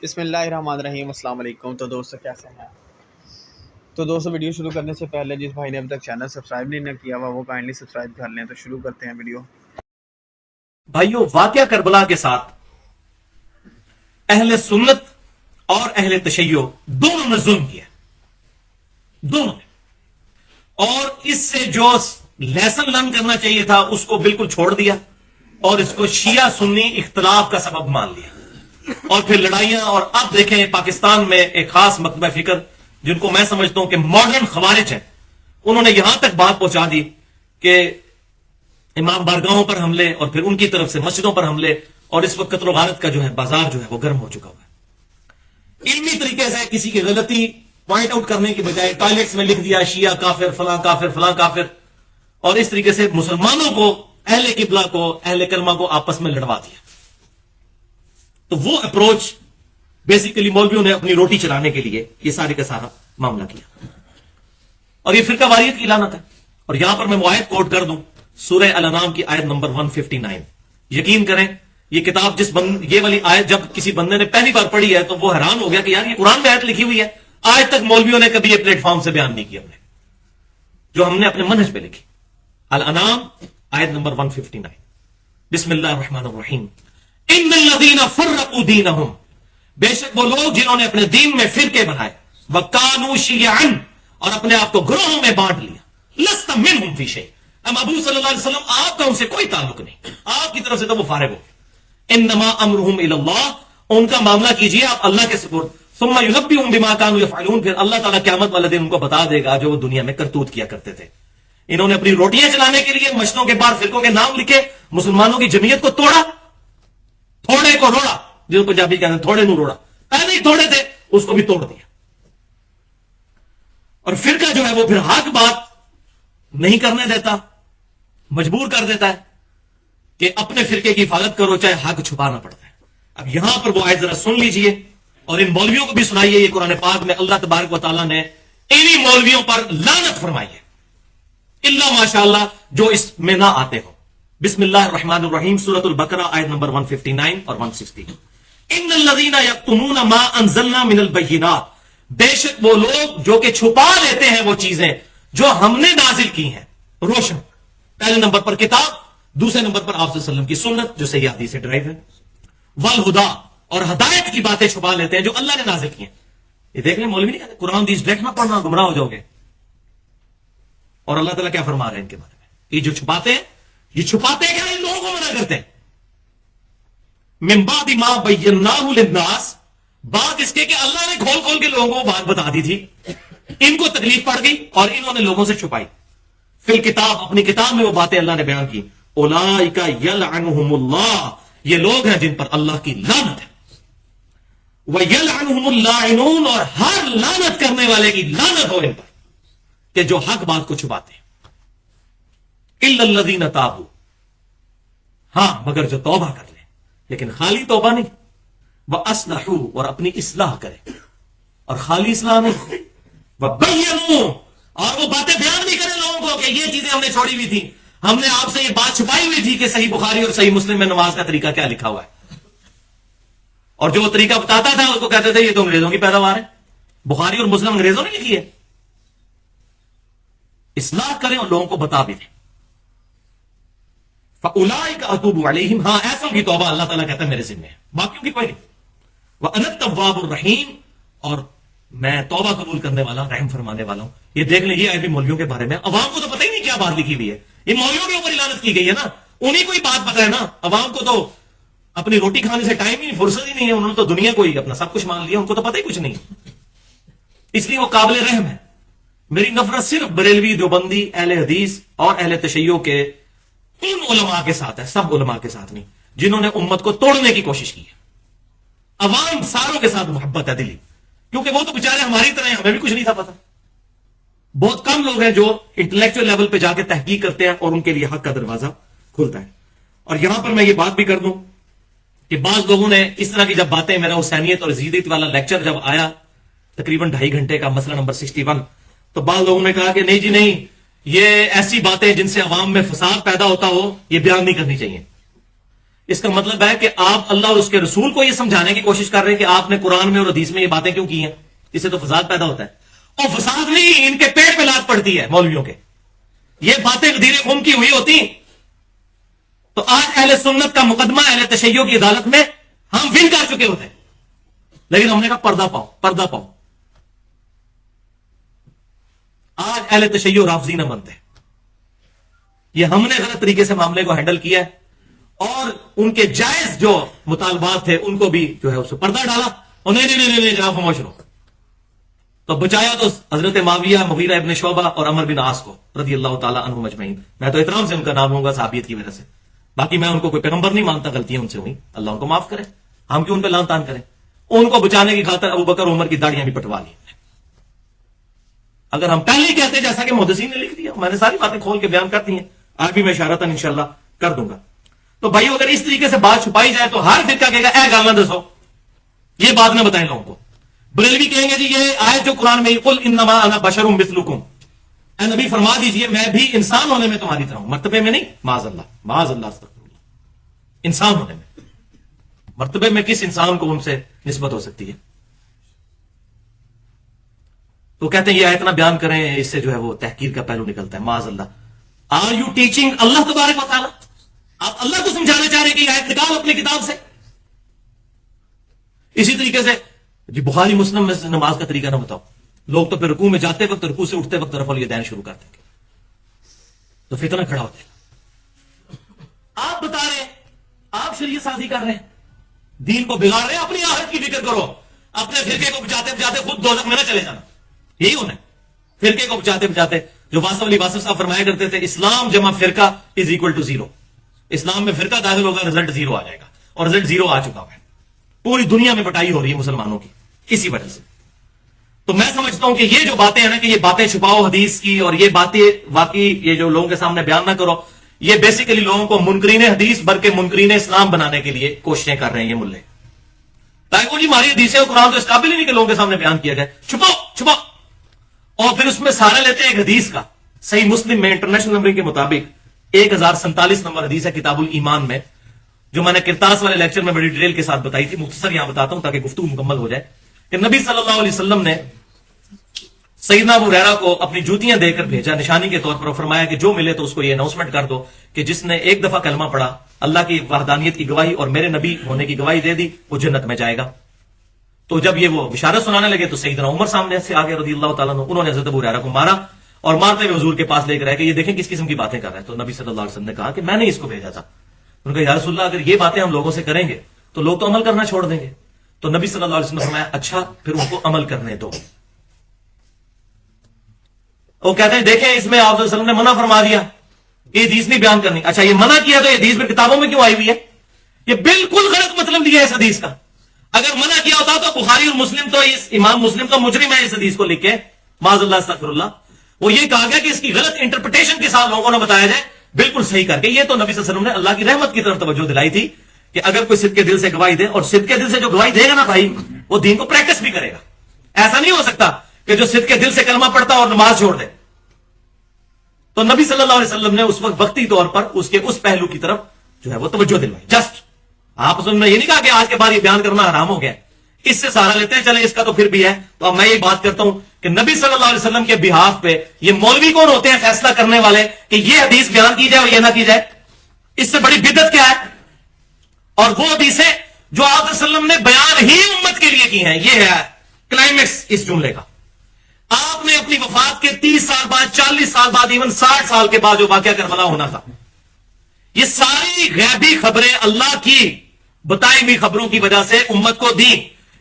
بسم اللہ الرحمن الرحیم۔ السلام علیکم۔ تو دوستو کیسے ہیں؟ تو دوستو ویڈیو شروع کرنے سے پہلے جس بھائی نے اب تک چینل سبسکرائب نہیں کیا ہوا وہ کائنڈلی سبسکرائب کر لیں۔ تو شروع کرتے ہیں ویڈیو۔ بھائیو، واقعہ کربلا کے ساتھ اہل سنت اور اہل تشیع دونوں نے ظلم کیا، دونوں نے، اور اس سے جو لیسن لرن کرنا چاہیے تھا اس کو بالکل چھوڑ دیا اور اس کو شیعہ سنی اختلاف کا سبب مان لیا، اور پھر لڑائیاں۔ اور اب دیکھیں پاکستان میں ایک خاص مکتبہ فکر جن کو میں سمجھتا ہوں کہ ماڈرن خوارج ہیں، انہوں نے یہاں تک بات پہنچا دی کہ امام بارگاہوں پر حملے اور پھر ان کی طرف سے مسجدوں پر حملے، اور اس وقت قتل و غارت کا جو ہے بازار جو ہے وہ گرم ہو چکا ہوا ہے۔ علمی طریقے سے کسی کی غلطی پوائنٹ آؤٹ کرنے کی بجائے ٹوائلٹس میں لکھ دیا شیعہ کافر، فلاں کافر، فلاں کافر، اور اس طریقے سے مسلمانوں کو، اہل قبلہ کو، اہل کلمہ کو آپس میں لڑوا دیا۔ تو وہ اپروچ بیسیکلی مولویوں نے اپنی روٹی چلانے کے لیے یہ سارے کا سارا معاملہ کیا، اور یہ فرقہ واریت کی لعنت ہے۔ اور یہاں پر میں معاہد کوٹ کر دوں سورہ الانعام کی آیت نمبر 159۔ یقین کریں یہ کتاب یہ والی آیت جب کسی بندے نے پہلی بار پڑھی ہے تو وہ حیران ہو گیا کہ یار یہ قرآن میں آیت لکھی ہوئی ہے، آج تک مولویوں نے کبھی یہ پلیٹ فارم سے بیان نہیں کیا ہم نے، جو ہم نے اپنے منہج پہ لکھی۔ الانعام آیت نمبر 159، بسم اللہ الرحمن الرحیم۔ ان الذین فرقوا دینہم، بے شک وہ لوگ جنہوں نے اپنے دین میں فرقے بنائے، وکانوا شیعا، اور اپنے آپ کو گروہوں میں بانٹ لیا، لست منہم فی شیء، ہم ابو صلی اللہ علیہ وسلم آپ کا ان سے کوئی تعلق نہیں، آپ کی طرف سے تو وہ فارغ ہو۔ انما امرهم الی اللہ، ان کا معاملہ کیجئے آپ اللہ کے سپرد، ثم ینبئهم بما كانوا يفعلون، پھر اللہ تعالیٰ قیامت والے دن ان کو بتا دے گا جو وہ دنیا میں کرتوت کیا کرتے تھے۔ انہوں نے اپنی روٹیاں چلانے کے لیے مسجدوں کے باہر فرقوں کے نام لکھے، مسلمانوں کی جمعیت کو توڑا، تھوڑے کو روڑا، جو پنجابی کہتے ہیں تھوڑے نو روڑا، پہلے ہی تھوڑے تھے اس کو بھی توڑ دیا۔ اور فرقہ جو ہے وہ پھر حق بات نہیں کرنے دیتا، مجبور کر دیتا ہے کہ اپنے فرقے کی حفاظت کرو چاہے حق چھپانا پڑتا ہے۔ اب یہاں پر وہ آیت ذرا سن لیجئے اور ان مولویوں کو بھی سنائیے۔ یہ قرآن پاک میں اللہ تبارک و تعالیٰ نے انہی مولویوں پر لعنت فرمائی ہے، اللہ ماشاءاللہ جو اس میں نہ آتے ہو۔ بسم اللہ الرحمن الرحیم، سورۃ البقرہ آیت نمبر 159 اور 160۔ ان الذین یکتمون ما انزلنا من البینات، بے شک وہ لوگ جو کہ چھپا لیتے ہیں وہ چیزیں جو ہم نے نازل کی ہیں روشن، پہلے نمبر پر کتاب، دوسرے نمبر پر آپ صلی اللہ علیہ وسلم کی سنت جو صحیح حدیث سے ڈرائیو ہے، والہدا، اور ہدایت کی باتیں چھپا لیتے ہیں جو اللہ نے نازل کی ہیں۔ یہ دیکھ لیں مولوی نہیں کہتے قرآن حدیث دیکھنا پڑھنا گمراہ ہو جاؤ گے، اور اللہ تعالیٰ کیا فرما رہے ہیں ان کے بارے میں، یہ جو چھپاتے ہیں، یہ چھپاتے ہیں کہ ان لوگوں کو منع کرتے ہیں۔ من بعد ما بیناہ للناس، بات اس کے کہ اللہ نے کھول کھول کے لوگوں کو بات بتا دی تھی، ان کو تکلیف پڑ گئی اور انہوں نے لوگوں سے چھپائی۔ فی الکتاب، اپنی کتاب میں وہ باتیں اللہ نے بیان کی۔ اولئک یلعنہم اللہ، یہ لوگ ہیں جن پر اللہ کی لعنت ہے۔ ویلعنہم اللاعنون، اور ہر لعنت کرنے والے کی لعنت ہو ان پر کہ جو حق بات کو چھپاتے ہیں۔ الا الذین تابوا، ہاں مگر جو توبہ کر لیں، لیکن خالی توبہ نہیں، واصلحوا، اور اپنی اصلاح کریں، اور خالی اصلاح نہیں، وبینوا، اور وہ باتیں بیان بھی کریں لوگوں کو کہ یہ چیزیں ہم نے چھوڑی ہوئی تھی، ہم نے آپ سے یہ بات چھپائی ہوئی تھی کہ صحیح بخاری اور صحیح مسلم میں نماز کا طریقہ کیا لکھا ہوا ہے، اور جو وہ طریقہ بتاتا تھا اس کو کہتے تھے یہ تو انگریزوں کی پیداوار ہے، بخاری اور مسلم انگریزوں نے لکھی ہے۔ اصلاح کریں اور لوگوں کو بتا بھی دیں۔ فَأُولَٰئِكَ أَتُوبُ عَلَيْهِمْ، ہاں ایسوں کی توبہ اللہ تعالیٰ کہتا ہے میرے ذمہ ہے، باقیوں کی کوئی نہیں۔ وَأَنَا التَّوَّابُ الرَّحِيمُ، اور میں توبہ قبول کرنے والا، رحم فرمانے والا ہوں۔ یہ دیکھ لیں، یہ آئے بھی مولویوں کے بارے میں، عوام کو تو پتہ ہی نہیں کیا بات لکھی ہوئی ہے، یہ مولویوں کے اوپر لعنت کی گئی ہے نا، انہیں کوئی بات پتہ ہے نا، عوام کو تو اپنی روٹی کھانے سے ٹائم ہی نہیں، فرصت ہی نہیں ہے، انہوں نے تو دنیا کو ہی اپنا سب کچھ مان لیا، ان کو تو پتہ ہی کچھ نہیں، اس لیے وہ قابل رحم ہے۔ میری نفرت صرف بریلوی، دیوبندی، اہل حدیث اور اہل تشیع کے ان علماء کے ساتھ ہے، سب علماء کے ساتھ نہیں، جنہوں نے امت کو توڑنے کی کوشش کی ہے۔ عوام ساروں کے ساتھ محبت ہے دلی، کیونکہ وہ تو بیچارے ہماری طرح ہیں، ہمیں بھی کچھ نہیں تھا پتا۔ بہت کم لوگ ہیں جو انٹلیکچوئل لیول پہ جا کے تحقیق کرتے ہیں اور ان کے لیے حق کا دروازہ کھلتا ہے۔ اور یہاں پر میں یہ بات بھی کر دوں کہ بعض لوگوں نے اس طرح کی جب باتیں، میرا حسینیت اور یزیدیت والا لیکچر جب آیا تقریباً 2.5 گھنٹے کا، مسئلہ نمبر 61، تو بعض لوگوں نے کہا کہ نہیں جی نہیں، یہ ایسی باتیں جن سے عوام میں فساد پیدا ہوتا ہو یہ بیان نہیں کرنی چاہیے، اس کا مطلب ہے کہ آپ اللہ اور اس کے رسول کو یہ سمجھانے کی کوشش کر رہے ہیں کہ آپ نے قرآن میں اور حدیث میں یہ باتیں کیوں کی ہیں. اس سے تو فساد پیدا ہوتا ہے. اور فساد نہیں، ان کے پیٹ پہ لات پڑتی ہے مولویوں کے. یہ باتیں غدیر قوم کی ہوئی ہوتی تو آج اہل سنت کا مقدمہ اہل تشیع کی عدالت میں ہم ون کر چکے ہوتے ہیں. لیکن ہم نے کہا پردہ پاؤ، پردہ پاؤ. آج اہل تشیع رافضی نہ بنتے. یہ ہم نے غلط طریقے سے معاملے کو ہینڈل کیا ہے اور ان کے جائز جو مطالبات تھے ان کو بھی جو ہے اس سے پردہ ڈالا. اور نہیں جناب خاموش رہو. تو بچایا تو حضرت معاویہ، مغیرہ ابن شعبہ اور عمر بن عاص کو رضی اللہ تعالیٰ عنہم اجمعین. میں تو احترام سے ان کا نام لوں گا صحابیت کی وجہ سے. باقی میں ان کو کوئی پیغمبر نہیں مانتا، غلطیاں ان سے ہوئی، اللہ ان کو معاف کرے. ہم کیوں ان پہ لان تان کریں؟ ان کو بچانے کی خاطر ابو بکر عمر کی داڑیاں بھی پٹوا لی. اگر ہم پہلے ہی کہتے جیسا کہ محدثین نے لکھ دیا، میں نے ساری باتیں کھول کے بیان کرتی ہیں، آج بھی میں اشارتاً انشاءاللہ کر دوں گا. تو بھائیو اگر اس طریقے سے بات چھپائی جائے تو ہر فرقہ کہے گا اے گالاں دسو، یہ بات نہ بتائیں لوگوں کو. بریلوی کہیں گے جی یہ آیت جو قرآن میں قل انما انا بشر مثلکم، اے نبی فرما دیجئے میں بھی انسان ہونے میں تمہاری طرح ہوں، مرتبے میں نہیں. معاذ اللہ استغفر اللہ. انسان ہونے میں، مرتبے میں کس انسان کو ان سے نسبت ہو سکتی ہے؟ تو کہتے ہیں یہ آیت نہ بیان کریں، اس سے جو ہے وہ تحقیر کا پہلو نکلتا ہے. معاذ اللہ. آر یو ٹیچنگ اللہ تبارک و تعالیٰ؟ آپ اللہ کو سمجھانا چاہ رہے ہیں کہ یہ آیت نکال اپنی کتاب سے. اسی طریقے سے جی بخاری مسلم میں سے نماز کا طریقہ نہ بتاؤ. لوگ تو پھر رکوع میں جاتے وقت، رکوع سے اٹھتے وقت رفع الیدین شروع کرتے ہیں، تو فتنہ کھڑا ہوتا ہے. آپ بتا رہے ہیں، آپ شریعت سازی کر رہے ہیں، دین کو بگاڑ رہے ہیں. اپنی آخرت کی فکر کرو. اپنے فرقے کو بچاتے بچاتے خود دوزخ میں نہ چلے جانا. یہی ہونا ہے. فرقے کو بچاتے بچاتے جو واسف علی واسف صاحب فرمایا کرتے تھے اسلام جمع فرقہ از اکول ٹو زیرو. اسلام میں فرقہ داخل ہوگا رزلٹ زیرو آ جائے گا، اور رزلٹ زیرو آ چکا ہے. پوری دنیا میں بٹائی ہو رہی ہے مسلمانوں کی اسی وجہ سے. تو میں سمجھتا ہوں کہ یہ جو باتیں ہیں نا کہ یہ باتیں چھپاؤ حدیث کی، اور یہ باتیں واقعی یہ جو لوگوں کے سامنے بیان نہ کرو، یہ بیسیکلی لوگوں کو منکرین حدیث بلکہ منکرین اسلام بنانے کے لیے کوششیں کر رہے ہیں یہ ملے. تاکہ جی ہماری حدیثیں اور قرآن تو اس قابل ہی نہیں کہ لوگوں کے سامنے بیان کیا جائے. چھپاؤ چھپاؤ. اور پھر اس میں سارا لیتے ہیں ایک حدیث کا. صحیح مسلم میں انٹرنیشنل نمبرنگ کے مطابق 1047 نمبر حدیث ہے کتاب الایمان میں، جو میں نے کرتاس والے لیکچر میں بڑی ڈیٹیل کے ساتھ بتائی تھی. مختصر یہاں بتاتا ہوں تاکہ گفتگو مکمل ہو جائے. کہ نبی صلی اللہ علیہ وسلم نے سیدنا ابو ہریرہ کو اپنی جوتیاں دے کر بھیجا نشانی کے طور پر، اور فرمایا کہ جو ملے تو اس کو یہ اناؤنسمنٹ کر دو کہ جس نے ایک دفعہ کلمہ پڑھا، اللہ کی وحدانیت کی گواہی اور میرے نبی ہونے کی گواہی دے دی، وہ جنت میں جائے گا. تو جب یہ وہ بشارت سنانے لگے تو سیدنا عمر سامنے سے آگے رضی اللہ تعالیٰ عنہ، انہوں نے حضرت ابو ہریرہ کو مارا اور مارتے ہوئے حضور کے پاس لے کر آئے کہ یہ دیکھیں کس قسم کی باتیں کر رہا ہے. تو نبی صلی اللہ علیہ وسلم نے کہا کہ میں نے اس کو بھیجا تھا. انہوں نے کہا یا رسول اللہ اگر یہ باتیں ہم لوگوں سے کریں گے تو لوگ تو عمل کرنا چھوڑ دیں گے. تو نبی صلی اللہ علیہ وسلم نے فرمایا اچھا پھر ان کو عمل کرنے دو. وہ کہتے ہیں دیکھیں اس میں آپ صلی اللہ علیہ وسلم نے منع فرما دیا، یہ حدیث نہیں بیان کرنی. اچھا یہ منع کیا تو یہ حدیث میں کتابوں میں کیوں آئی ہوئی ہے؟ یہ بالکل غلط مطلب دیا ہے اس حدیث کا. اگر منع کیا ہوتا تو بخاری اور مسلم تو اس امام مسلم تو مجرم ہے اس حدیث کو لکھ کے، معاذ اللہ استغفر اللہ. وہ یہ کہا گیا کہ اس کی غلط انٹرپریٹیشن کے ساتھ لوگوں نے بتایا جائے بالکل صحیح کر کے. یہ تو نبی صلی اللہ علیہ وسلم نے اللہ کی رحمت کی طرف توجہ دلائی تھی کہ اگر کوئی صدق کے دل سے گواہی دے، اور صدق کے دل سے جو گواہی دے گا نا بھائی وہ دین کو پریکٹس بھی کرے گا. ایسا نہیں ہو سکتا کہ جو صدق کے دل سے کلمہ پڑھتا اور نماز چھوڑ دے. تو نبی صلی اللہ علیہ وسلم نے اس وقت وقتی طور پر اس کے اس پہلو کی طرف جو ہے وہ توجہ دلوائی. جسٹ آپ نے یہ نہیں کہا کہ آج کے بعد یہ بیان کرنا حرام ہو گیا. اس سے سارا لیتے ہیں چلے اس کا تو پھر بھی ہے. تو اب میں یہ بات کرتا ہوں کہ نبی صلی اللہ علیہ وسلم کے بہاف پہ یہ مولوی کون ہوتے ہیں فیصلہ کرنے والے کہ یہ حدیث بیان کی جائے اور یہ نہ کی جائے؟ اس سے بڑی بدعت کیا ہے؟ اور وہ حدیثیں جو آپ صلی اللہ علیہ وسلم نے بیان ہی امت کے لیے کی ہیں، یہ ہے کلائمیکس اس جملے کا. آپ نے اپنی وفات کے 30 سال بعد، 40 سال بعد، ایون 60 سال کے بعد جو واقعہ کربلا ہونا تھا، یہ ساری غیبی خبریں اللہ کی بتائی ہوئی خبروں کی وجہ سے امت کو دی.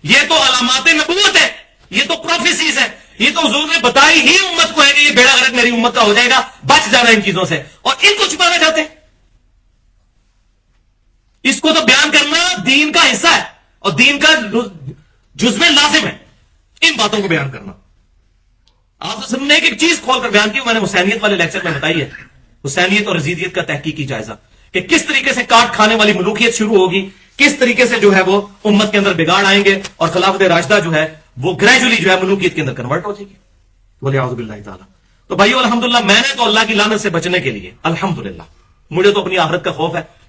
یہ تو علامات نبوت ہے، یہ تو پروفیسیز ہے، یہ تو حضور نے بتائی ہی امت کو ہے کہ یہ بیڑا غرق میری امت کا ہو جائے گا، بچ جانا ان چیزوں سے، اور ان کو چھپانا چاہتے ہیں. اس کو تو بیان کرنا دین کا حصہ ہے اور دین کا جزو لازم ہے، ان باتوں کو بیان کرنا. آپ نے ایک چیز کھول کر بیان کی، میں نے حسینیت والے لیکچر میں بتائی ہے، حسینیت اور یزیدیت کا تحقیقی جائزہ کہ کس طریقے سے کاٹ کھانے والی ملوکیت شروع ہوگی، کس طریقے سے جو ہے وہ امت کے اندر بگاڑ آئیں گے اور خلافت راشدہ جو ہے وہ گریجولی جو ہے ملوکیت کے اندر کنورٹ ہو جائے گی. ولیعوذ باللہ تعالی. تو بھائیو الحمدللہ میں نے تو اللہ کی لعنت سے بچنے کے لیے الحمدللہ مجھے تو اپنی آخرت کا خوف ہے،